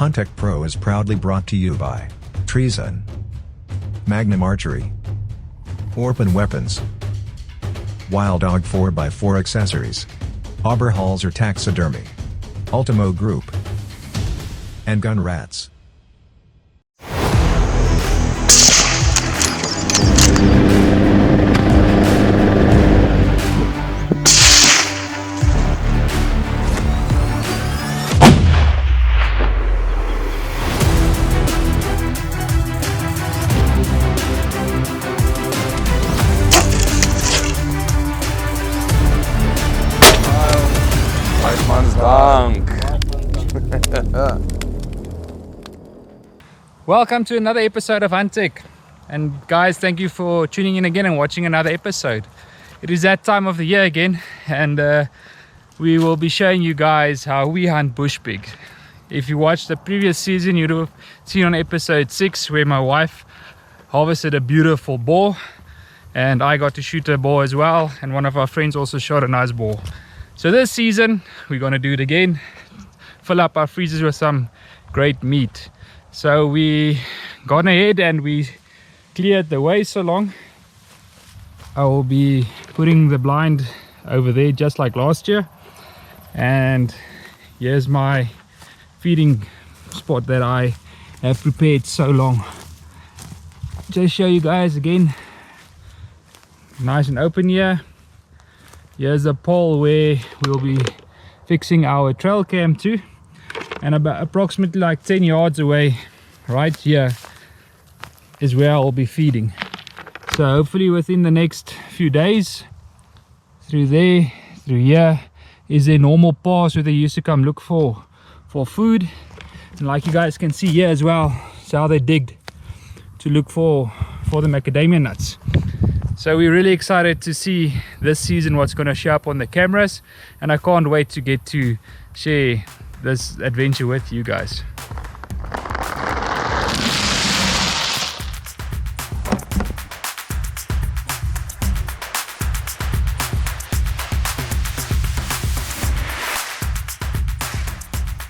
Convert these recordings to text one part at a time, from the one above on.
Huntech Pro is proudly brought to you by Treason, Magnum Archery, Orphan Weapons, Wild Dog 4x4 Accessories, Auberhalzer Taxidermy, Ultimo Group, and Gun Rats. Welcome to another episode of Huntech, and guys, thank you for tuning in again and watching another episode. It is that time of the year again, and we will be showing you guys how we hunt bushpig. If you watched the previous season, you'd have seen on episode 6 where my wife harvested a beautiful boar, and I got to shoot a boar as well, and one of our friends also shot a nice boar. So this season we're going to do it again, fill up our freezers with some great meat. So we gone ahead and we cleared the way so long. I will be putting the blind over there just like last year, and here's my feeding spot that I have prepared so long. Just show you guys again, nice and open here. Here's a pole where we'll be fixing our trail cam to, and about approximately like 10 yards away right here is where I'll be feeding. So hopefully within the next few days, through there, through here is a normal pass where they used to come look for food. And like you guys can see here as well, it's how they digged to look for the macadamia nuts. So we're really excited to see this season what's going to show up on the cameras, and I can't wait to get to share this adventure with you guys.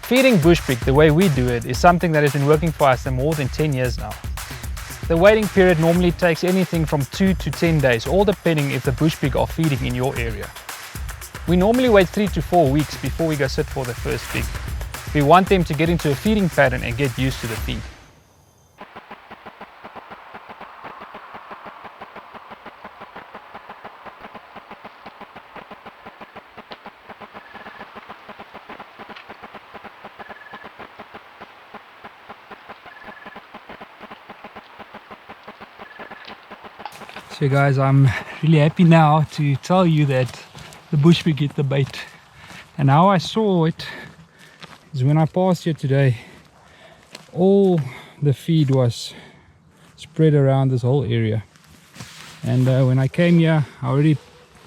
Feeding bushpig the way we do it is something that has been working for us for more than 10 years now. The waiting period normally takes anything from 2 to 10 days, all depending if the bushpig are feeding in your area. We normally wait 3 to 4 weeks before we go sit for the first pig. We want them to get into a feeding pattern and get used to the feed. So guys, I'm really happy now to tell you that the bushpig hit the bait. And how I saw it is when I passed here today, all the feed was spread around this whole area. And when I came here, I already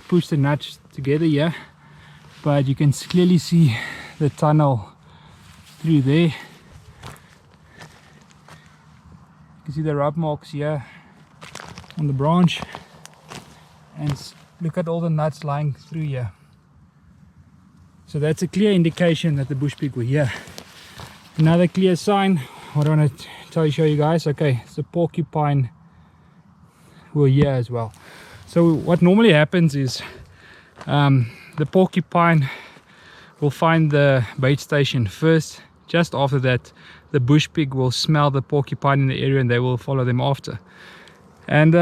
pushed the nuts together here, but you can clearly see the tunnel through there. You can see the rub marks here on the branch, and look at all the nuts lying through here. So that's a clear indication that the bushpig were here. Another clear sign, what I want to show you guys, okay, it's the porcupine were here as well. So what normally happens is the porcupine will find the bait station first. Just after that, the bushpig will smell the porcupine in the area and they will follow them after. And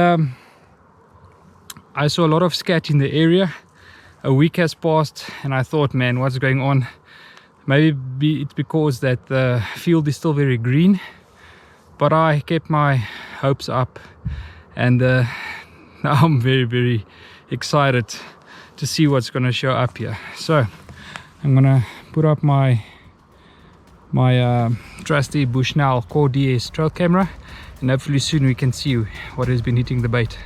I saw a lot of scat in the area. A week has passed and I thought, man, what's going on? Maybe it's because that the field is still very green, but I kept my hopes up, and now I'm very excited to see what's going to show up here. So I'm gonna put up my trusty Bushnell Core DS trail camera, and hopefully soon we can see what has been hitting the bait.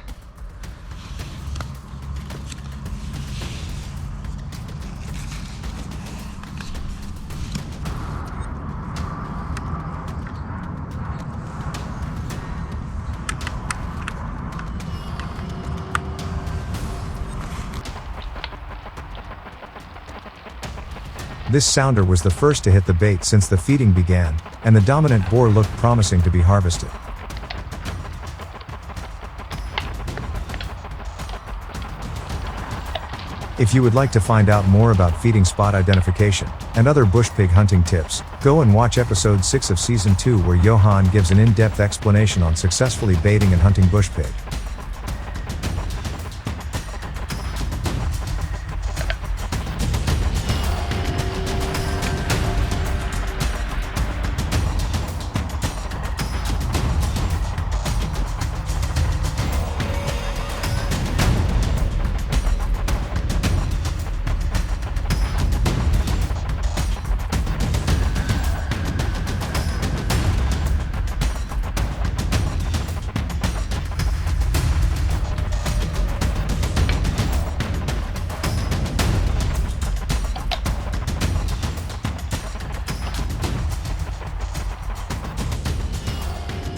This sounder was the first to hit the bait since the feeding began, and the dominant boar looked promising to be harvested. If you would like to find out more about feeding spot identification and other bush pig hunting tips, go and watch episode 6 of season 2 where Johan gives an in-depth explanation on successfully baiting and hunting bush pig.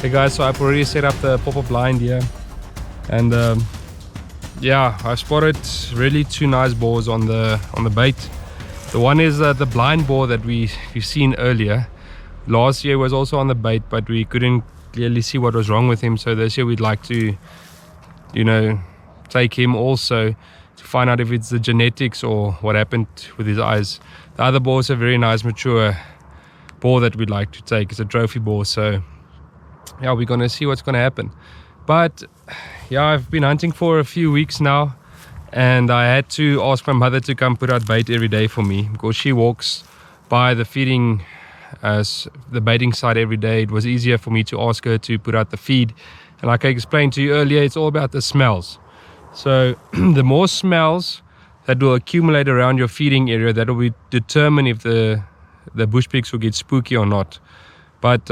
Hey guys, so I've already set up the pop-up blind here, and yeah, I spotted really two nice boars on the bait. The one is the blind boar that we've seen earlier. Last year was also on the bait, but we couldn't clearly see what was wrong with him, so this year we'd like to, you know, take him also to find out if it's the genetics or what happened with his eyes. The other boar is a very nice mature boar that we'd like to take. It's a trophy boar, so yeah, we're gonna see what's gonna happen. But yeah, I've been hunting for a few weeks now, and I had to ask my mother to come put out bait every day for me because she walks by the feeding the baiting site every day. It was easier for me to ask her to put out the feed, and like I explained to you earlier, it's all about the smells. So the more smells that will accumulate around your feeding area, that will determine if the bush pigs will get spooky or not. But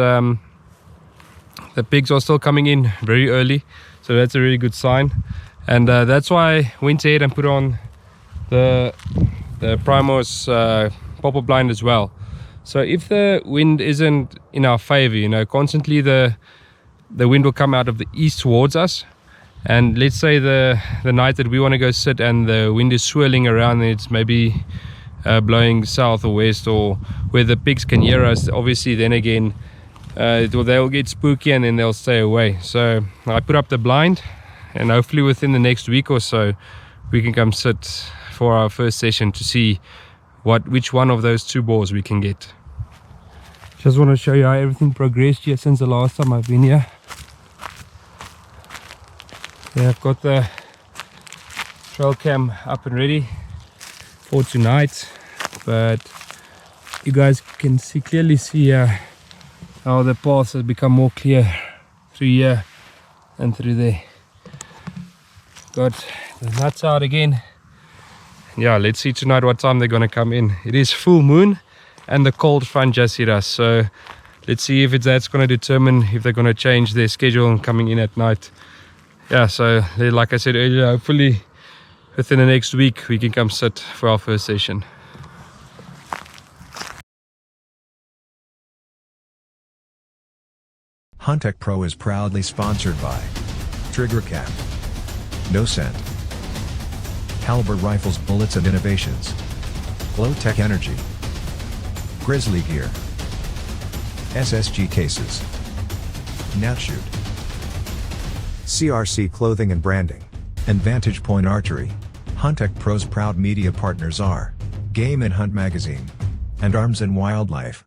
the pigs are still coming in very early, so that's a really good sign. And that's why I went ahead and put on the Primos pop-up blind as well. So if the wind isn't in our favor, you know, constantly the wind will come out of the east towards us. And let's say the night that we want to go sit and the wind is swirling around, it's maybe blowing south or west, or where the pigs can hear us, obviously then again they'll get spooky and then they'll stay away. So I put up the blind, and hopefully within the next week or so we can come sit for our first session to see which one of those two boars we can get. Just want to show you how everything progressed here since the last time I've been here. Yeah, I've got the trail cam up and ready for tonight, but you guys can clearly see how the paths have become more clear through here and through there. Got the nuts out again. Yeah, let's see tonight what time they're gonna come in. It is full moon and the cold front just hit us, so let's see if that's gonna determine if they're gonna change their schedule and coming in at night. Yeah, so like I said earlier, hopefully within the next week we can come sit for our first session. Huntech Pro is proudly sponsored by Trigger Cap, No Scent, Caliber Rifles, Bullets and Innovations, Glow Tech Energy, Grizzly Gear, SSG Cases, Natshoot, CRC Clothing and Branding, and Vantage Point Archery. Huntech Pro's proud media partners are Game and Hunt Magazine and Arms and Wildlife.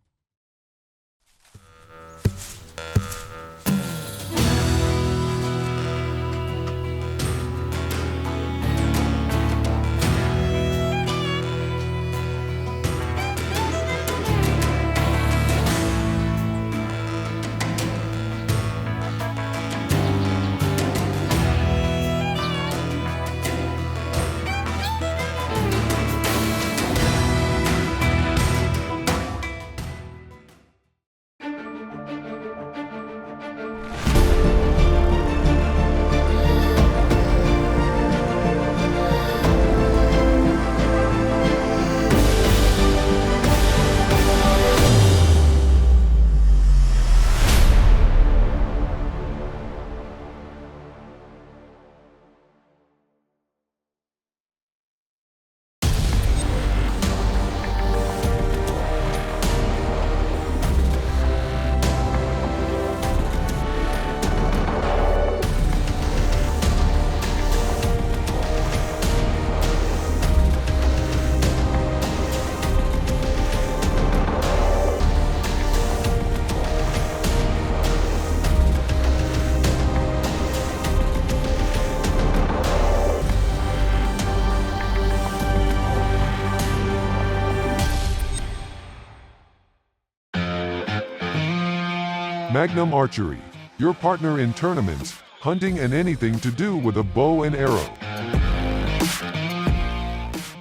Magnum Archery, your partner in tournaments, hunting and anything to do with a bow and arrow.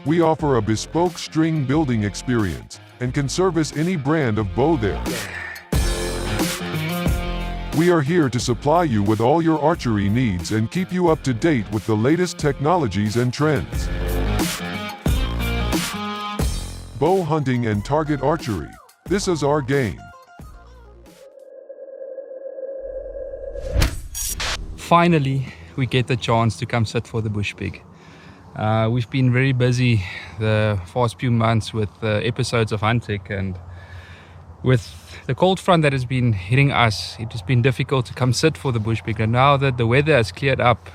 We offer a bespoke string building experience and can service any brand of bow there. We are here to supply you with all your archery needs and keep you up to date with the latest technologies and trends. Bow hunting and target archery, this is our game. Finally, we get the chance to come sit for the Bushpig. We've been very busy the past few months with episodes of Huntech, and with the cold front that has been hitting us, it has been difficult to come sit for the Bushpig. And now that the weather has cleared up,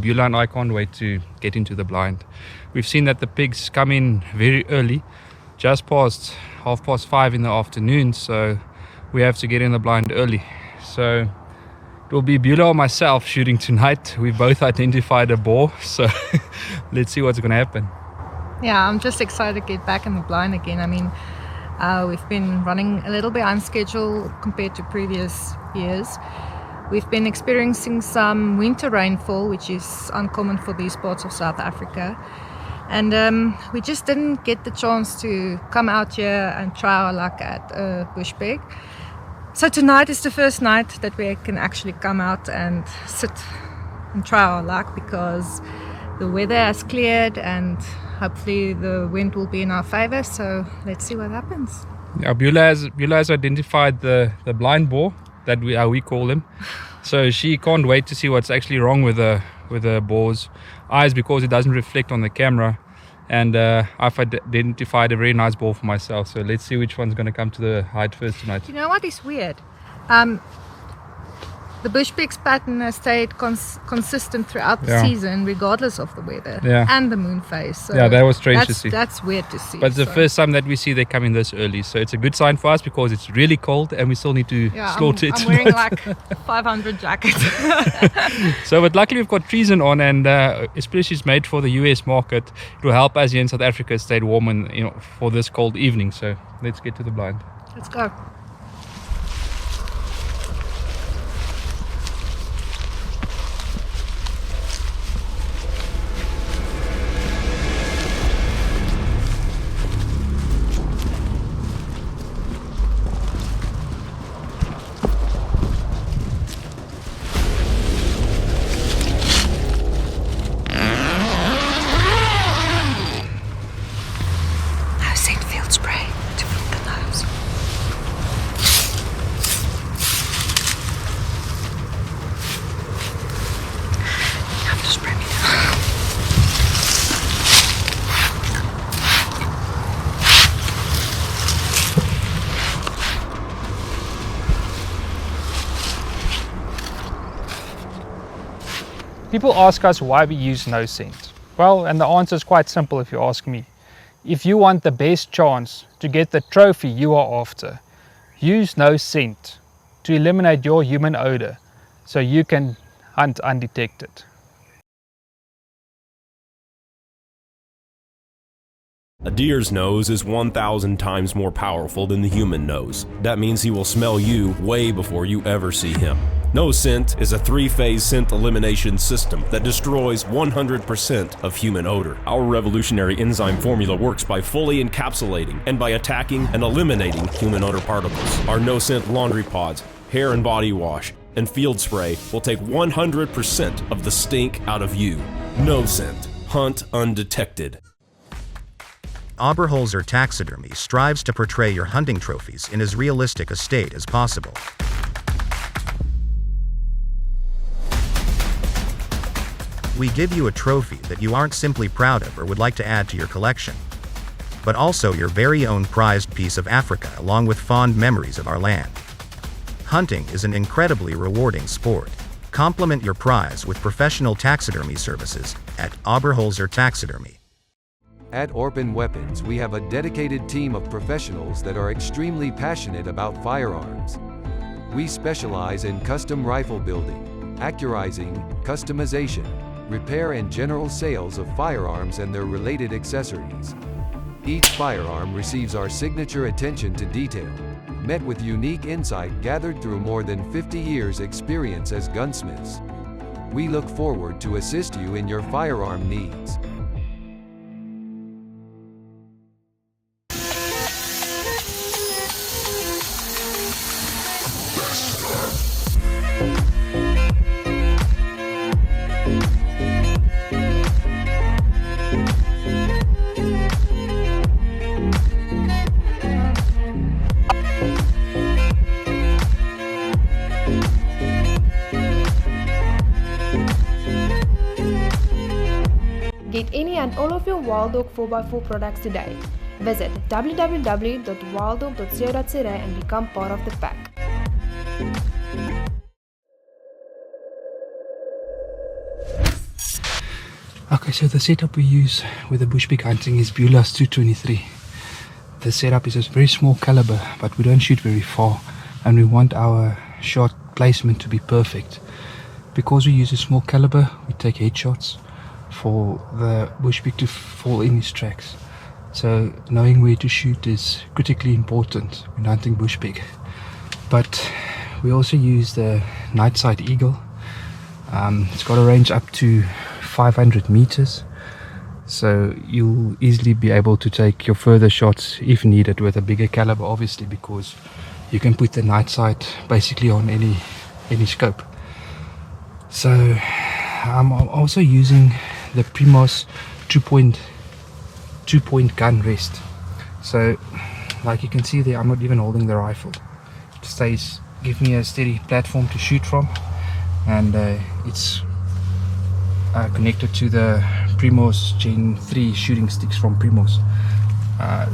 Beulah and I can't wait to get into the blind. We've seen that the pigs come in very early, just past 5:30 in the afternoon, so we have to get in the blind early. So it will be Beulah or myself shooting tonight. We both identified a boar, so let's see what's going to happen. Yeah, I'm just excited to get back in the blind again. I mean, we've been running a little bit on schedule compared to previous years. We've been experiencing some winter rainfall, which is uncommon for these parts of South Africa. And we just didn't get the chance to come out here and try our luck at Bushpig. So tonight is the first night that we can actually come out and sit and try our luck, because the weather has cleared and hopefully the wind will be in our favor. So let's see what happens. Yeah, Beulah has identified the blind boar, that we call him. So she can't wait to see what's actually wrong with the boar's eyes, because it doesn't reflect on the camera. And I've identified a very nice boar for myself. So let's see which one's going to come to the hide first tonight. You know what is weird? The Bushpig's pattern has stayed consistent throughout the season, regardless of the weather and the moon phase. So yeah, that was strange to see. That's weird to see. But it's the first time that we see they come in this early. So it's a good sign for us, because it's really cold and we still need to slaughter it. I'm wearing like 500 jackets. So, but luckily we've got Treason on, and especially it's made for the US market. It will help us here in South Africa stay warm and for this cold evening. So let's get to the blind. Let's go. People ask us why we use no scent. Well, and the answer is quite simple if you ask me. If you want the best chance to get the trophy you are after, use no scent to eliminate your human odor so you can hunt undetected. A deer's nose is 1,000 times more powerful than the human nose. That means he will smell you way before you ever see him. No Scent is a 3-phase scent elimination system that destroys 100% of human odor. Our revolutionary enzyme formula works by fully encapsulating and by attacking and eliminating human odor particles. Our No Scent laundry pods, hair and body wash, and field spray will take 100% of the stink out of you. No Scent. Hunt undetected. Oberholzer Taxidermy strives to portray your hunting trophies in as realistic a state as possible. We give you a trophy that you aren't simply proud of or would like to add to your collection, but also your very own prized piece of Africa, along with fond memories of our land. Hunting is an incredibly rewarding sport. Complement your prize with professional taxidermy services at Oberholzer Taxidermy. At Orpen Weapons, we have a dedicated team of professionals that are extremely passionate about firearms. We specialize in custom rifle building, accurizing, customization, repair and general sales of firearms and their related accessories. Each firearm receives our signature attention to detail. met with unique insight gathered through more than 50 years' experience as gunsmiths. We look forward to assist you in your firearm needs. Get any and all of your Wild Dog 4x4 products today. Visit www.wilddog.co.za and become part of the pack. Okay, so the setup we use with the Bushpig hunting is Beulah's 223. The setup is a very small caliber, but we don't shoot very far, and we want our shot placement to be perfect. Because we use a small caliber, we take headshots for the Bushpig to fall in his tracks. So knowing where to shoot is critically important when hunting Bushpig. But we also use the night sight eagle. It's got a range up to 500 meters, so you'll easily be able to take your further shots if needed with a bigger caliber, obviously, because you can put the night sight basically on any scope. So I'm also using the Primos 2-point gun rest. So like you can see there, I'm not even holding the rifle. It give me a steady platform to shoot from, and it's connected to the Primos Gen 3 shooting sticks from Primos.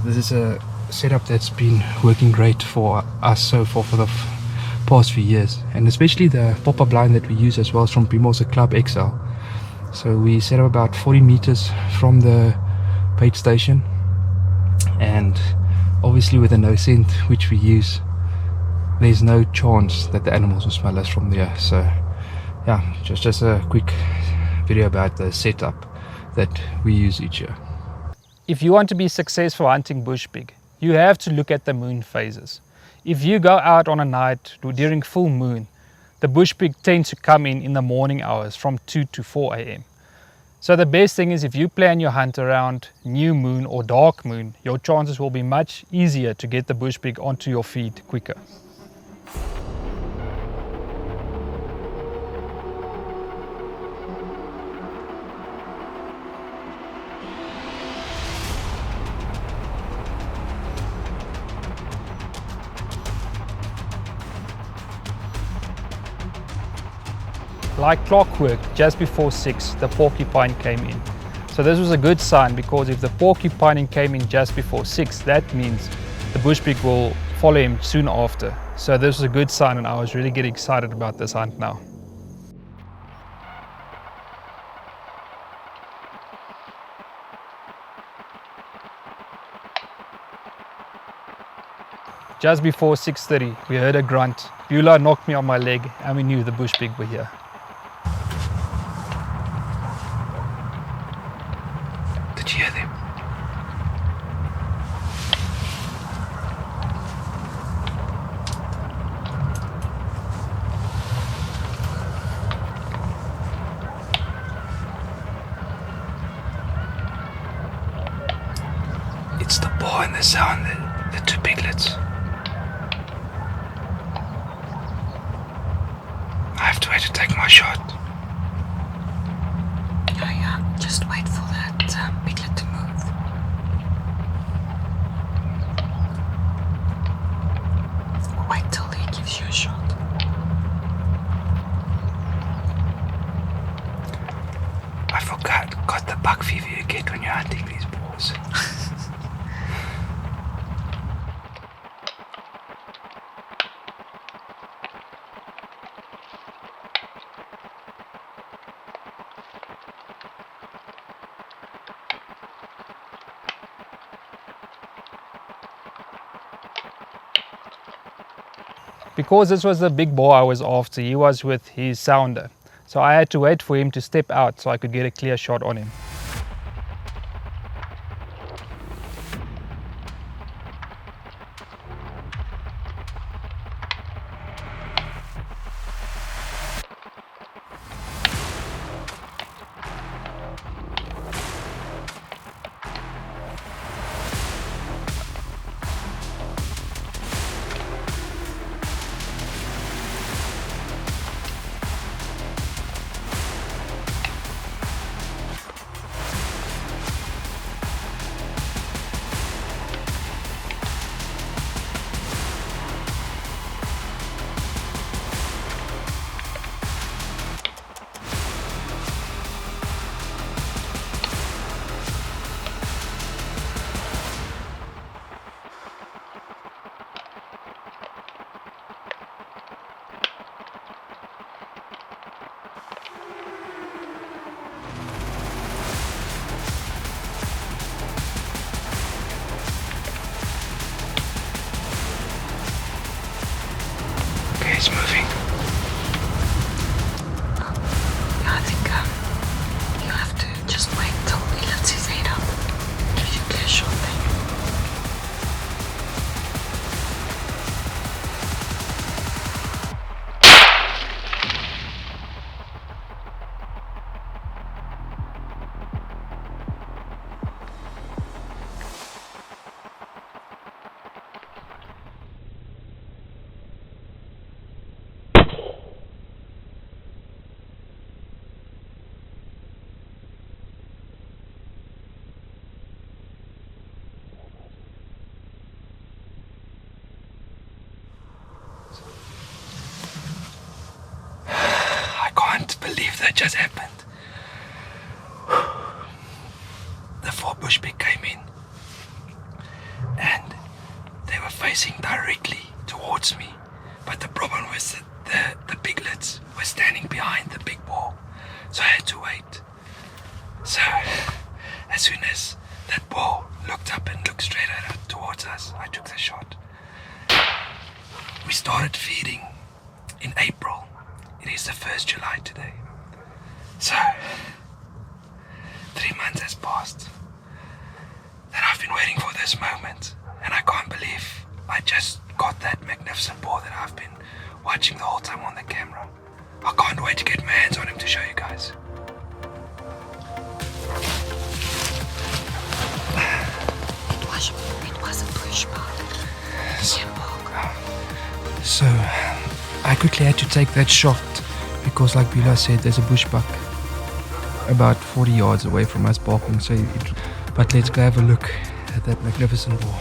This is a setup that's been working great for us so far for the past few years, and especially the pop-up blind that we use as well is from Primos, a Club XL. So we set up about 40 meters from the bait station, and obviously with the no scent which we use, there's no chance that the animals will smell us from there. So yeah, just a quick video about the setup that we use each year. If you want to be successful hunting Bushpig, you have to look at the moon phases. If you go out on a night during full moon, the Bushpig tends to come in the morning hours from 2 to 4 a.m. So the best thing is, if you plan your hunt around new moon or dark moon, your chances will be much easier to get the Bushpig onto your feed quicker. Like clockwork, just before 6, the porcupine came in. So this was a good sign, because if the porcupine came in just before 6, that means the Bushpig will follow him soon after. So this was a good sign, and I was really getting excited about this hunt now. Just before 6:30, we heard a grunt. Beulah knocked me on my leg, and we knew the Bushpig were here. Did you hear them? It's the boar and the sound, the two piglets. I have to wait to take my shot. Yeah, just wait for that piglet to move. Wait till he gives you a shot. I forgot the bug fever you get when you're hunting these boars. Because this was the big boar I was after, he was with his sounder. So I had to wait for him to step out so I could get a clear shot on him. Okay, it's moving. I think you have to just wait till he lifts his head up. Give you a clear shot then. I can't believe that just happened. The 4 Bushpig came in and they were facing directly towards me, but the problem was that the piglets were standing behind the big boar, so I had to wait. So as soon as that boar looked up and looked straight towards us, I took the shot. We started feeding in April. It is the 1st July today. So 3 months has passed and I've been waiting for this moment, and I can't believe I just got that magnificent boar that I've been watching the whole time on the camera. I can't wait to get my hands on him to show you guys. It was a Bushpig. So I quickly had to take that shot because, like Beulah said, there's a bushbuck about 40 yards away from us barking. But let's go have a look at that magnificent boar.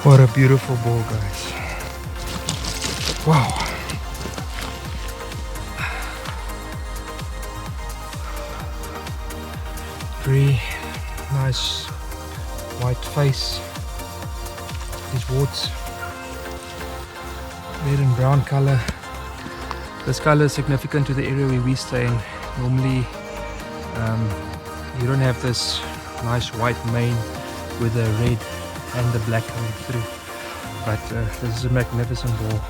What a beautiful boar, guys. Wow. Very nice white face. These warts. Red and brown color. This color is significant to the area where we stay in. Normally, you don't have this nice white mane with the red and the black coming through, but this is a magnificent boar.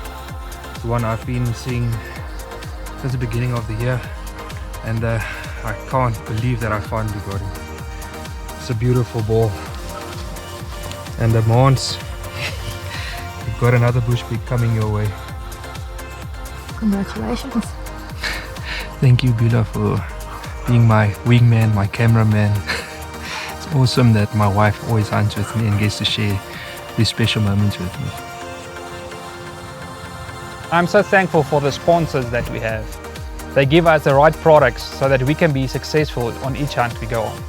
It's the one I've been seeing since the beginning of the year, and I can't believe that I finally got him. It's a beautiful boar. And the Mons, you've got another Bushpig coming your way. Congratulations. Thank you, Beulah, for being my wingman, my cameraman. It's awesome that my wife always hunts with me and gets to share these special moments with me. I'm so thankful for the sponsors that we have. They give us the right products so that we can be successful on each hunt we go on.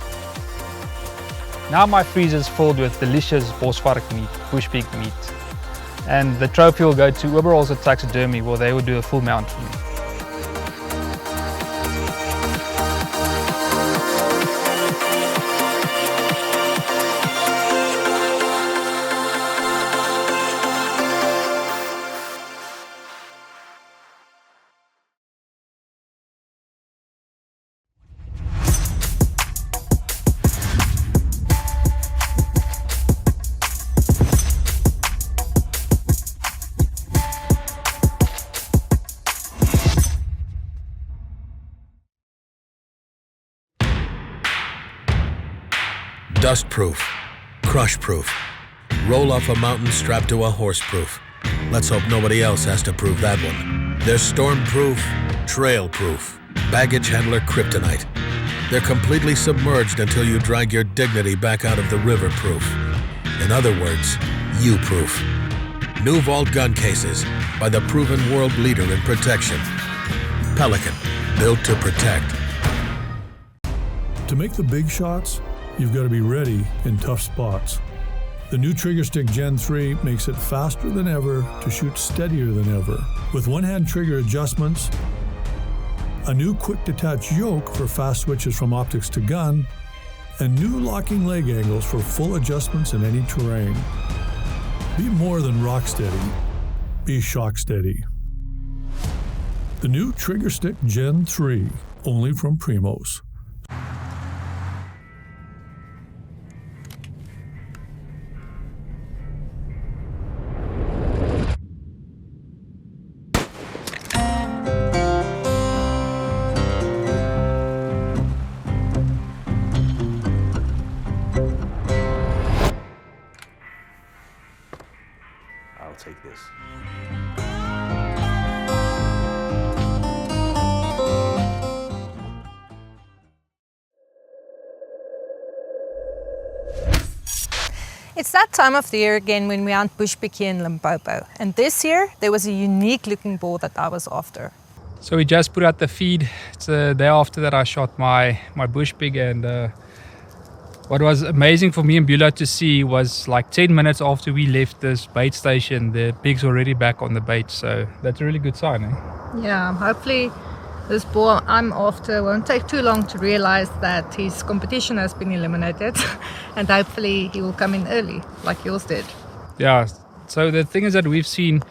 Now my freezer is filled with delicious borsvark meat, bushpig meat. And the trophy will go to Oberholzer Taxidermy, where they will do a full mount for me. Dust-proof, crush-proof, roll off a mountain strapped to a horse-proof. Let's hope nobody else has to prove that one. They're storm-proof, trail-proof, baggage handler kryptonite. They're completely submerged until you drag your dignity back out of the river proof. In other words, you-proof. New vault gun cases by the proven world leader in protection. Pelican, built to protect. To make the big shots, you've got to be ready in tough spots. The new Trigger Stick Gen 3 makes it faster than ever to shoot steadier than ever. With one-hand trigger adjustments, a new quick detach yoke for fast switches from optics to gun, and new locking leg angles for full adjustments in any terrain. Be more than rock steady, be shock steady. The new Trigger Stick Gen 3, only from Primos. I'll take this. It's that time of the year again when we hunt bushpig here in Limpopo. And this year, there was a unique looking boar that I was after. So we just put out the feed. It's the day after that I shot my bushpig, and what was amazing for me and Beulah to see was like 10 minutes after we left this bait station, the pig's already back on the bait. So that's a really good sign, eh? Yeah, hopefully this boar I'm after won't take too long to realize that his competition has been eliminated and hopefully he will come in early like yours did. Yeah, so the thing is that we've seen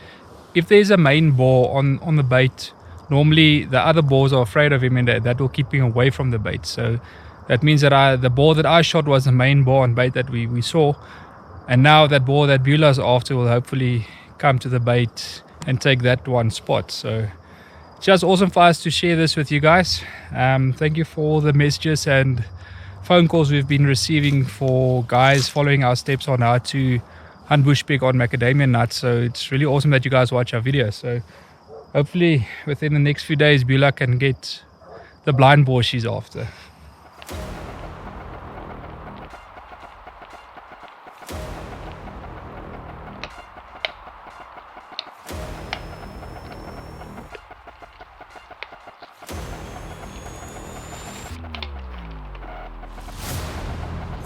if there's a main boar on the bait, normally the other boars are afraid of him and that will keep him away from the bait. So that means that the boar that I shot was the main boar on bait that we saw, and now that boar that Beulah's after will hopefully come to the bait and take that one spot. So it's just awesome for us to share this with you guys. Thank you for all the messages and phone calls we've been receiving for guys following our steps on how to hunt bushpig on macadamia nuts. So it's really awesome that you guys watch our videos. So hopefully within the next few days Beulah can get the blind boar she's after.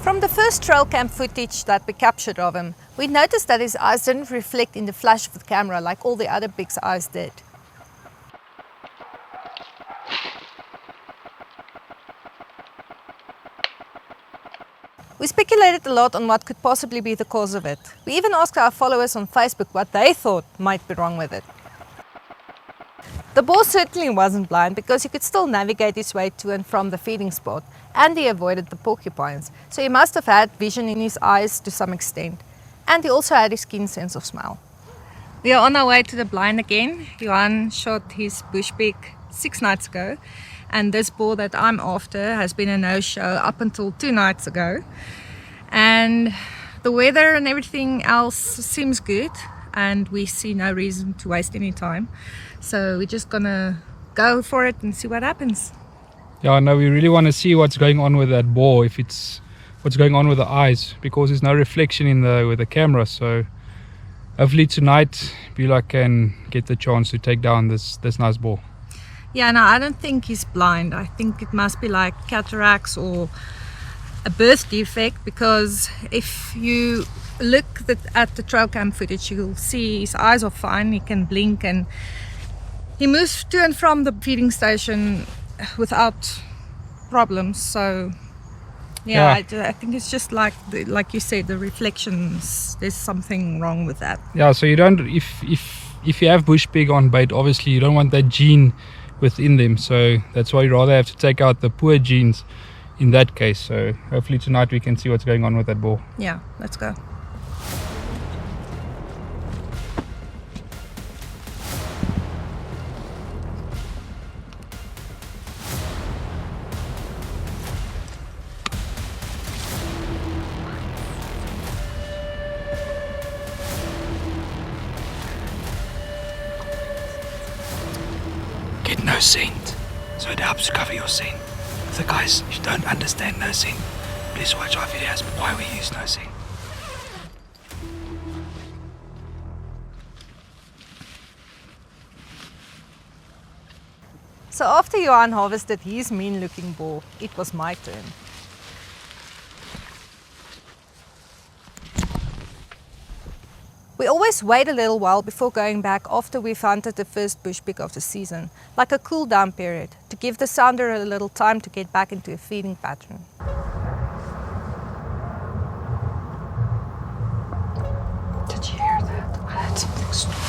From the first trail cam footage that we captured of him, we noticed that his eyes didn't reflect in the flash of the camera like all the other pig's eyes did. We speculated a lot on what could possibly be the cause of it. We even asked our followers on Facebook what they thought might be wrong with it. The boar certainly wasn't blind because he could still navigate his way to and from the feeding spot, and he avoided the porcupines, so he must have had vision in his eyes to some extent, and he also had his keen sense of smell. We are on our way to the blind again. Johan shot his bushpig 6 nights ago, and this boar that I'm after has been a no-show up until 2 nights ago, and the weather and everything else seems good, and we see no reason to waste any time. So we're just gonna go for it and see what happens. Yeah, no, we really want to see what's going on with that boar, if it's what's going on with the eyes, because there's no reflection in with the camera. So hopefully tonight Beulah can get the chance to take down this nice boar. Yeah, no, I don't think he's blind. I think it must be like cataracts or a birth defect, because if you look at the trail cam footage, you'll see his eyes are fine. He can blink and he moves to and from the feeding station without problems. So yeah. I think it's just like you said, the reflections, there's something wrong with that. Yeah, so you don't, if you have bushpig on bait, obviously you don't want that gene within them, so that's why you rather have to take out the poor genes in that case. So hopefully tonight we can see what's going on with that boar. Yeah, let's go. Get no scent, so it helps cover your scent. the guys who don't understand nosing, please watch our videos why we use nosing. So after Johan harvested his mean-looking boar, it was my turn. We always wait a little while before going back after we've hunted the first bush pig of the season, like a cool down period, to give the sounder a little time to get back into a feeding pattern. Did you hear that? I heard something snoring.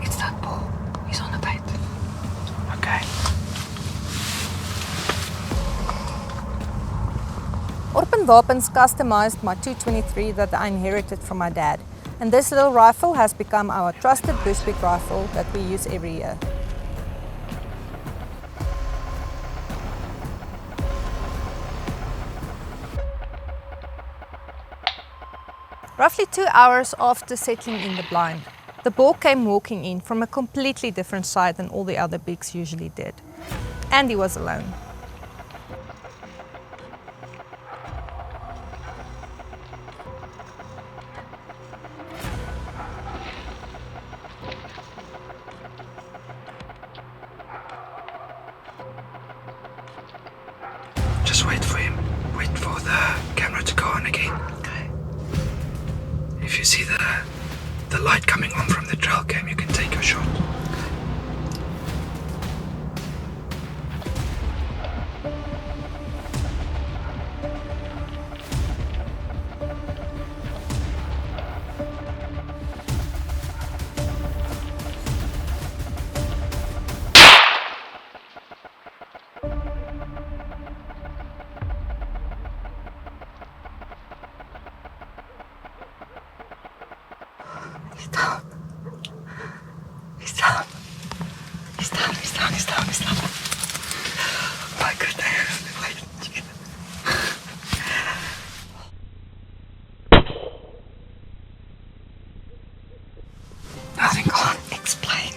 It's that bull. He's on the bait. Okay. Orpen Wapens customized my 223 that I inherited from my dad, and this little rifle has become our trusted Bushpig rifle that we use every year. Roughly 2 hours after settling in the blind, the boar came walking in from a completely different side than all the other bigs usually did, and he was alone. Just wait for him. Wait for the camera to go on again. Okay. If you see the light coming on from the trail cam, you can take your shot. He's down. He's down. He's down. He's down. He's down. He's down. My goodness. Wait. Nothing can't explain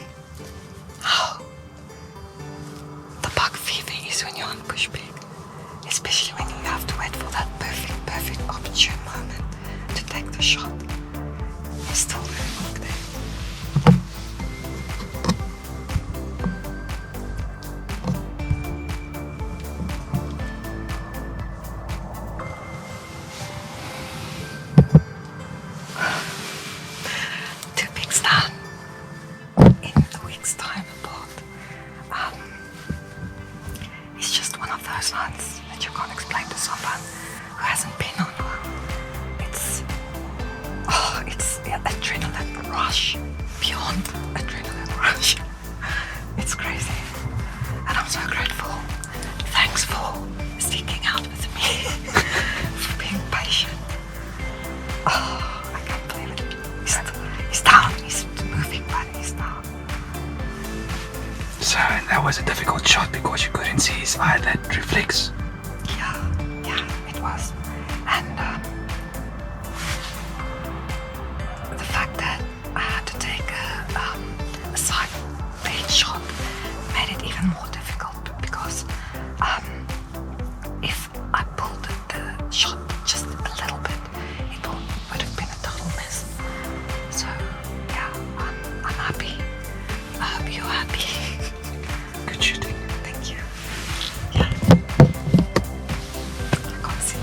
how the bug feeling is when you're on Bushpig, especially when you have to wait for that perfect opportune moment to take the shot. It's still very long there. Two pigs down in a week's time apart. It's just one of those hunts that you can't explain to someone who hasn't been on one. It's adrenaline rush, beyond adrenaline rush. It's crazy, and I'm so grateful. Thanks for sticking out with me, for being patient. Oh, I can't believe it. He's down. He's moving, but he's down. So that was a difficult shot because you couldn't see his eyelid reflex. Yeah, it was, and the fact that I had to take a side bait shot made it even more difficult because if I pulled the shot just a little bit, it would have been a total mess. So yeah, I'm happy. I hope you're happy. Good shooting. Thank you. Yeah. I can't see.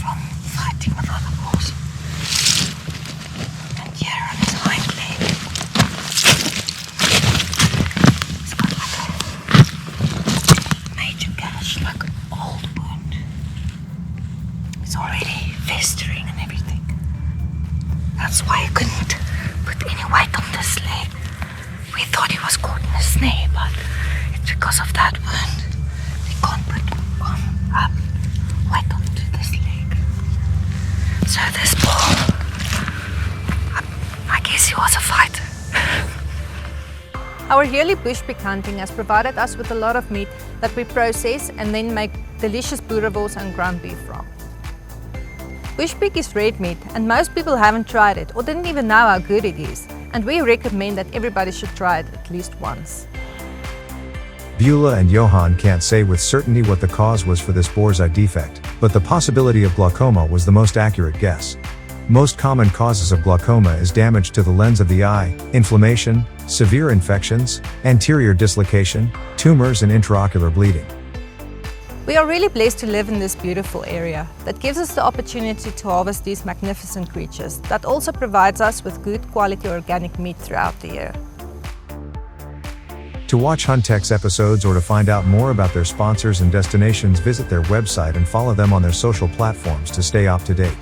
from fighting with other boars. And here on his hind leg, he's got like a major gash, like an old wound. It's already festering and everything. That's why I couldn't put any weight on this leg. We thought he was caught in a snare, but it's because of that wound. We can't put weight onto this leg. So this bull, I guess he was a fighter. Our yearly bushpig hunting has provided us with a lot of meat that we process and then make delicious boerewors and ground beef from. Bushpig is red meat and most people haven't tried it or didn't even know how good it is, and we recommend that everybody should try it at least once. Beulah and Johan can't say with certainty what the cause was for this boar's eye defect, but the possibility of glaucoma was the most accurate guess. Most common causes of glaucoma is damage to the lens of the eye, inflammation, severe infections, anterior dislocation, tumors and intraocular bleeding. We are really blessed to live in this beautiful area that gives us the opportunity to harvest these magnificent creatures that also provides us with good quality organic meat throughout the year. To watch Huntech's episodes or to find out more about their sponsors and destinations, visit their website and follow them on their social platforms to stay up to date.